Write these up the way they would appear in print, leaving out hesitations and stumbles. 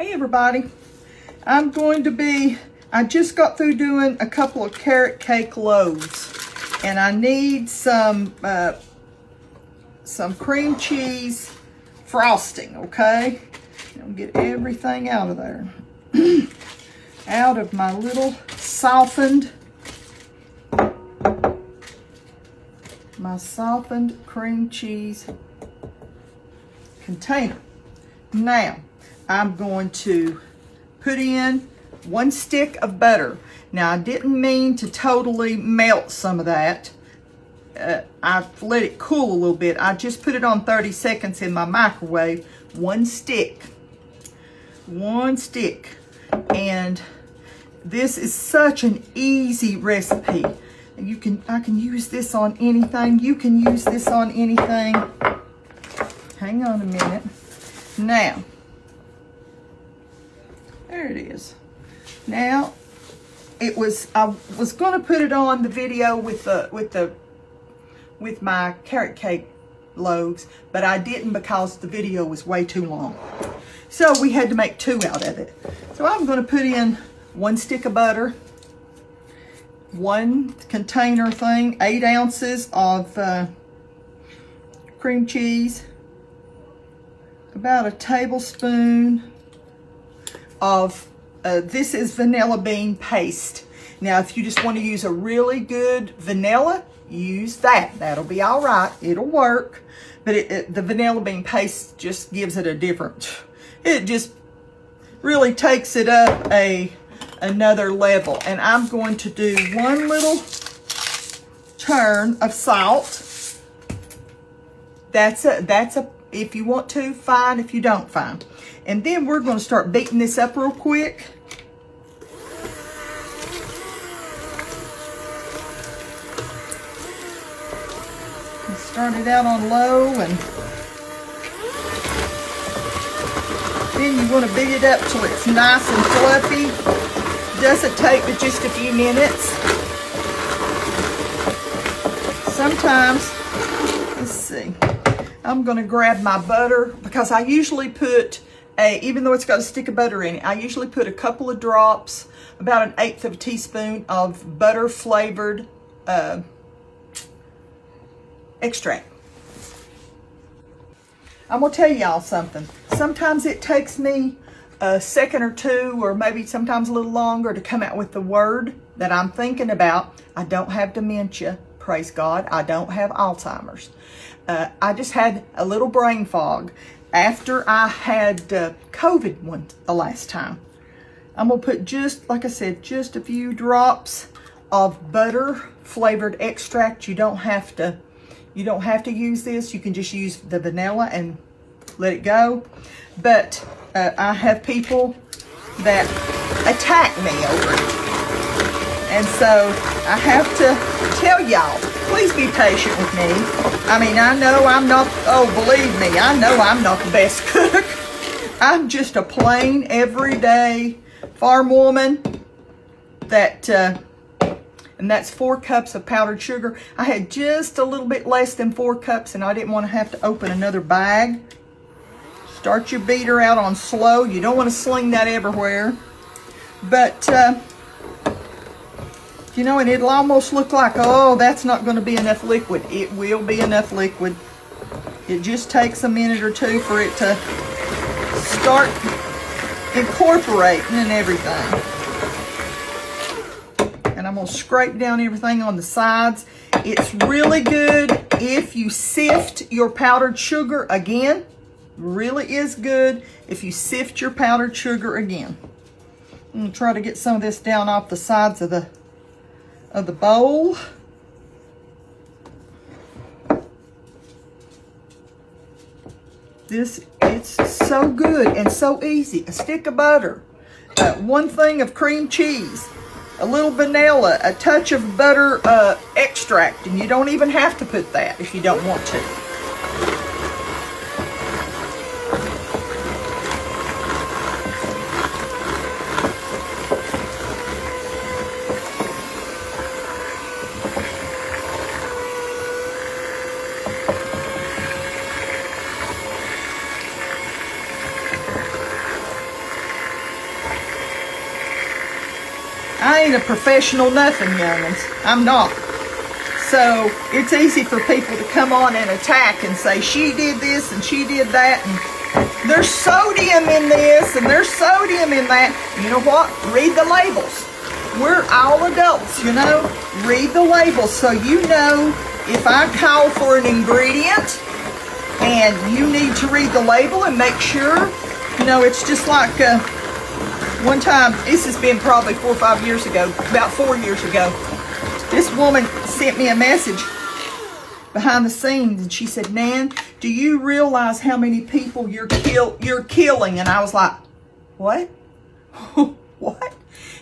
Hey everybody, I just got through doing a couple of carrot cake loaves, and I need some cream cheese frosting, okay? I'll get everything out of there. Out of my little softened cream cheese container. Now, I'm going to put in 1 stick of butter. Now, I didn't mean to totally melt some of that. I've let it cool a little bit. I just put it on 30 seconds in my microwave. 1 stick. 1 stick. And this is such an easy recipe. I can use this on anything. You can use this on anything. Hang on a minute. Now, there it is. Now, I was going to put it on the video with my carrot cake loaves, but I didn't because the video was way too long. So we had to make 2 out of it. So I'm going to put in 1 stick of butter, 1 container thing, 8 ounces of cream cheese, about a tablespoon of, this is vanilla bean paste. Now, if you just want to use a really good vanilla, use that. That'll be all right. It'll work. But the vanilla bean paste just gives it a different, it just really takes it up another level. And I'm going to do 1 little turn of salt. That's a, if you want to, fine. If you don't, fine. And then we're going to start beating this up real quick. Start it out on low, and then you want to beat it up till it's nice and fluffy. Doesn't take but just a few minutes. Sometimes, let's see, I'm going to grab my butter because I usually put even though it's got a stick of butter in it, I usually put a couple of drops, about 1/8 of a teaspoon of butter flavored extract. I'm gonna tell y'all something. Sometimes it takes me a second or 2, or maybe sometimes a little longer, to come out with the word that I'm thinking about. I don't have dementia, praise God. I don't have Alzheimer's. I just had a little brain fog after I had COVID the last time. I'm gonna put, just like I said, just a few drops of butter flavored extract. You don't have to use this. You can just use the vanilla and let it go. But I have people that attack me over it. And so I have to tell y'all, please be patient with me. I mean, I know I'm not, oh, believe me, I know I'm not the best cook. I'm just a plain, everyday farm woman that, and that's 4 cups of powdered sugar. I had just a little bit less than 4 cups, and I didn't want to have to open another bag. Start your beater out on slow. You don't want to sling that everywhere. But, you know, and it'll almost look like, oh, that's not going to be enough liquid. It will be enough liquid. It just takes a minute or 2 for it to start incorporating and everything. And I'm going to scrape down everything on the sides. It's really good if you sift your powdered sugar again. Really is good if you sift your powdered sugar again. I'm going to try to get some of this down off the sides of the bowl. It's so good and so easy. A stick of butter, 1 thing of cream cheese, a little vanilla, a touch of butter extract, and you don't even have to put that if you don't want to. I ain't a professional nothing, youngins. I'm not. So it's easy for people to come on and attack and say, she did this and she did that, and there's sodium in this and there's sodium in that. You know what? Read the labels. We're all adults, you know. Read the labels so you know if I call for an ingredient and you need to read the label and make sure. You know, it's just like one time, this has been probably 4 or 5 years ago, about 4 years ago. This woman sent me a message behind the scenes, and she said, Nan, do you realize how many people you're killing? And I was like, what? What?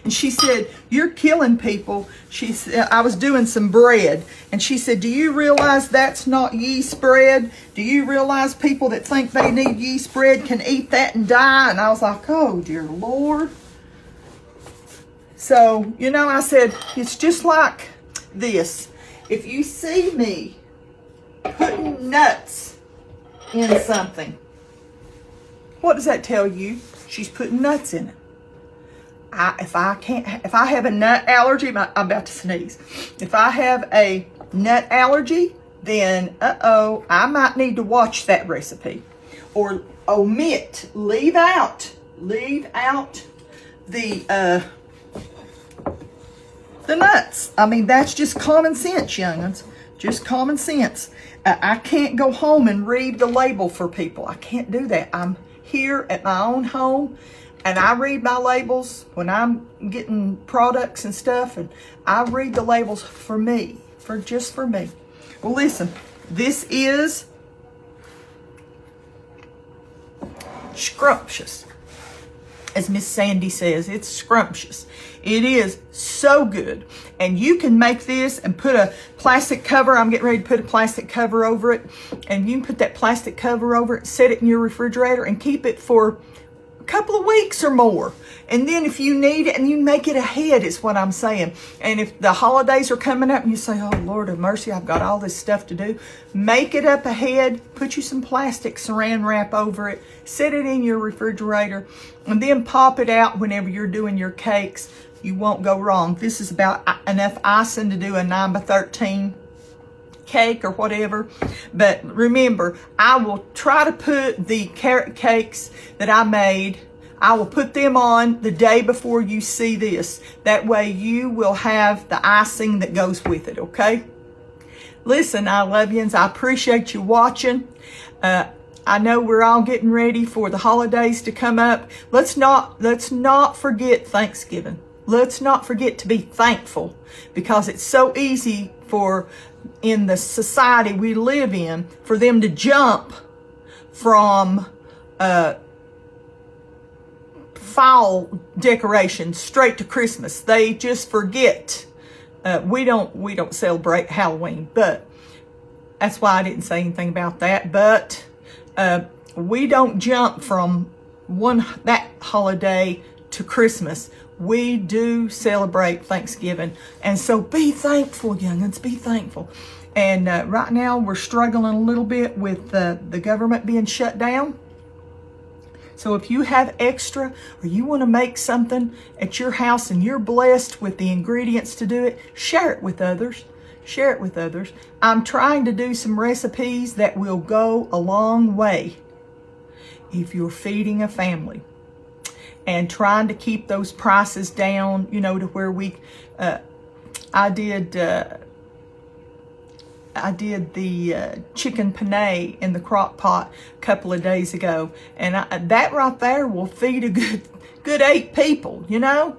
And she said, you're killing people. She said, I was doing some bread. And she said, do you realize that's not yeast bread? Do you realize people that think they need yeast bread can eat that and die? And I was like, oh, dear Lord. So, you know, I said, it's just like this. If you see me putting nuts in something, what does that tell you? She's putting nuts in it. If I have a nut allergy, I'm about to sneeze. If I have a nut allergy, then I might need to watch that recipe, or leave out the nuts. I mean, that's just common sense, young'uns. Just common sense. I can't go home and read the label for people. I can't do that. I'm here at my own home, and I read my labels when I'm getting products and stuff, and I read the labels for me, just for me. Well, listen, this is scrumptious. As Miss Sandy says, it's scrumptious. It is so good. And you can make this and put a plastic cover. I'm getting ready to put a plastic cover over it. And you can put that plastic cover over it, set it in your refrigerator, and keep it for a couple of weeks or more. And then if you need it, and you make it ahead, is what I'm saying. And if the holidays are coming up and you say, oh, Lord of mercy, I've got all this stuff to do, make it up ahead, put you some plastic saran wrap over it, set it in your refrigerator, and then pop it out whenever you're doing your cakes. You won't go wrong. This is about enough icing to do a 9x13 cake or whatever. But remember, I will try to put the carrot cakes that I made, I will put them on the day before you see this. That way you will have the icing that goes with it, okay? Listen, I love you, and I appreciate you watching. I know we're all getting ready for the holidays to come up. Let's not forget Thanksgiving. Let's not forget to be thankful, because it's so easy in the society we live in, for them to jump from fall decorations straight to Christmas. They just forget. We don't celebrate Halloween, but that's why I didn't say anything about that. But we don't jump from that holiday to Christmas. We do celebrate Thanksgiving. And so be thankful, young'uns, be thankful. And right now we're struggling a little bit with the government being shut down. So if you have extra, or you want to make something at your house and you're blessed with the ingredients to do it, share it with others. Share it with others. I'm trying to do some recipes that will go a long way if you're feeding a family, and trying to keep those prices down, you know, to where I did the chicken penne in the crock pot a couple of days ago, and that right there will feed a good 8 people, you know,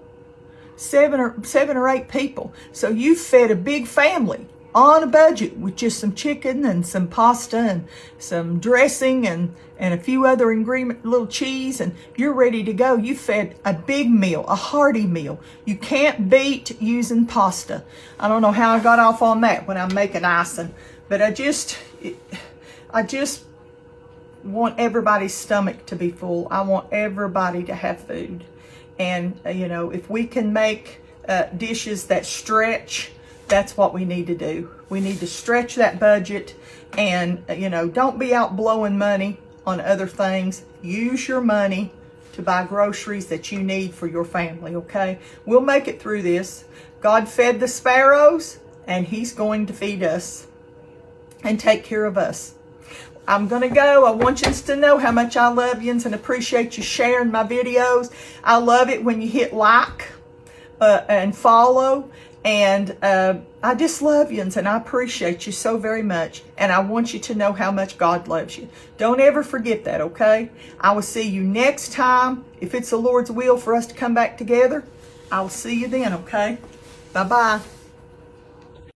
7 or 8 people. So you fed a big family on a budget with just some chicken and some pasta and some dressing and a few other ingredients, little cheese, and you're ready to go. You fed a big meal, a hearty meal. You can't beat using pasta. I don't know how I got off on that when I'm making icing, but I just want everybody's stomach to be full. I want everybody to have food. And, you know, if we can make dishes that stretch, that's what we need to do. We need to stretch that budget, and, you know, don't be out blowing money on other things. Use your money to buy groceries that you need for your family, okay? We'll make it through this. God fed the sparrows, and he's going to feed us and take care of us. I'm going to go. I want you to know how much I love you and appreciate you sharing my videos. I love it when you hit like and follow. And I just love you and I appreciate you so very much. And I want you to know how much God loves you. Don't ever forget that, okay? I will see you next time. If it's the Lord's will for us to come back together, I'll see you then, okay? Bye-bye.